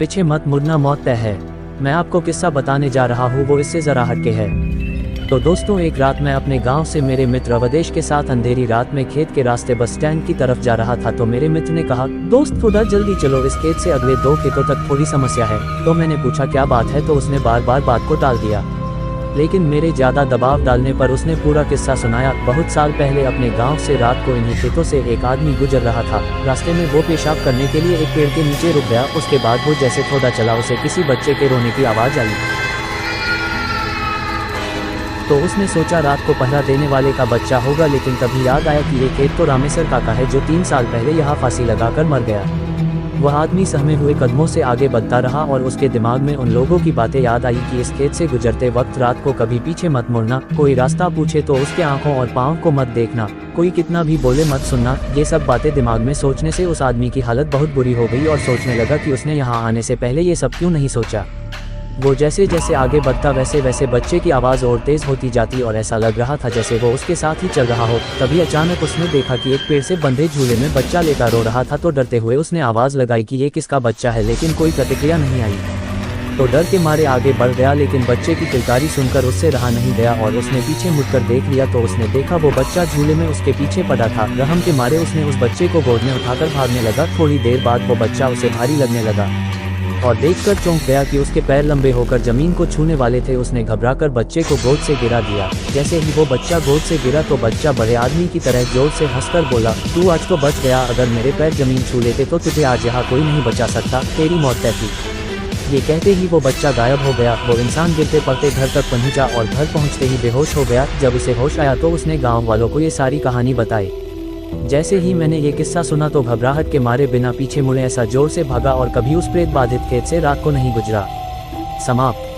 पीछे मत मुड़ना, मौत तय है। मैं आपको किस्सा बताने जा रहा हूँ, वो इससे जरा हटके है। तो दोस्तों, एक रात मैं अपने गांव से मेरे मित्र अवधेश के साथ अंधेरी रात में खेत के रास्ते बस स्टैंड की तरफ जा रहा था। तो मेरे मित्र ने कहा, दोस्त थोड़ा जल्दी चलो, इस खेत से अगले 2 खेतों तक थोड़ी समस्या है। तो मैंने पूछा क्या बात है, तो उसने बार बार बात को टाल दिया। लेकिन मेरे ज्यादा दबाव डालने पर उसने पूरा किस्सा सुनाया। बहुत साल पहले अपने गांव से रात को इन्हीं खेतों से एक आदमी गुजर रहा था। रास्ते में वो पेशाब करने के लिए एक पेड़ के नीचे रुक गया। उसके बाद वो जैसे थोड़ा चला, उसे किसी बच्चे के रोने की आवाज आई। तो उसने सोचा रात को पहरा देने वाले का बच्चा होगा, लेकिन तभी याद आया कि ये खेत तो रामेश्वर काका है, जो 3 साल पहले यहाँ फांसी लगाकर मर गया। वह आदमी सहमे हुए कदमों से आगे बढ़ता रहा और उसके दिमाग में उन लोगों की बातें याद आई कि इस खेत से गुजरते वक्त रात को कभी पीछे मत मुड़ना, कोई रास्ता पूछे तो उसके आंखों और पाँव को मत देखना, कोई कितना भी बोले मत सुनना। ये सब बातें दिमाग में सोचने से उस आदमी की हालत बहुत बुरी हो गई और सोचने लगा कि उसने यहाँ आने से पहले ये सब क्यों नहीं सोचा। वो जैसे जैसे आगे बढ़ता वैसे वैसे बच्चे की आवाज़ और तेज़ होती जाती और ऐसा लग रहा था जैसे वो उसके साथ ही चल रहा हो। तभी अचानक उसने देखा कि एक पेड़ से बंधे झूले में बच्चा लेकर रो रहा था। तो डरते हुए उसने आवाज़ लगाई कि ये किसका बच्चा है, लेकिन कोई प्रतिक्रिया नहीं आई। तो डर के मारे आगे बढ़ गया, लेकिन बच्चे की किलकारी सुनकर उससे रहा नहीं गया और उसने पीछे मुड़कर देख लिया। तो उसने देखा वो बच्चा झूले में उसके पीछे पड़ा था। रहम के मारे उसने उस बच्चे को गोद में उठाकर भागने लगा। थोड़ी देर बाद वो बच्चा उसे भारी लगने लगा और देखकर चौंक गया कि उसके पैर लंबे होकर जमीन को छूने वाले थे। उसने घबराकर बच्चे को गोद से गिरा दिया। जैसे ही वो बच्चा गोद से गिरा तो बच्चा बड़े आदमी की तरह जोर से हंसकर बोला, तू आज तो बच गया, अगर मेरे पैर जमीन छू लेते तो तुझे आज यहाँ कोई नहीं बचा सकता, तेरी मौत तय थी। ये कहते ही वो बच्चा गायब हो गया। वो इंसान गिरते पड़ते घर तक पहुंचा और घर पहुंचते ही बेहोश हो गया। जब उसे होश आया तो उसने गाँव वालों को ये सारी कहानी बताई। जैसे ही मैंने ये किस्सा सुना तो घबराहट के मारे बिना पीछे मुड़े ऐसा जोर से भागा और कभी उस प्रेत बाधित खेत से रात को नहीं गुजरा। समाप्त।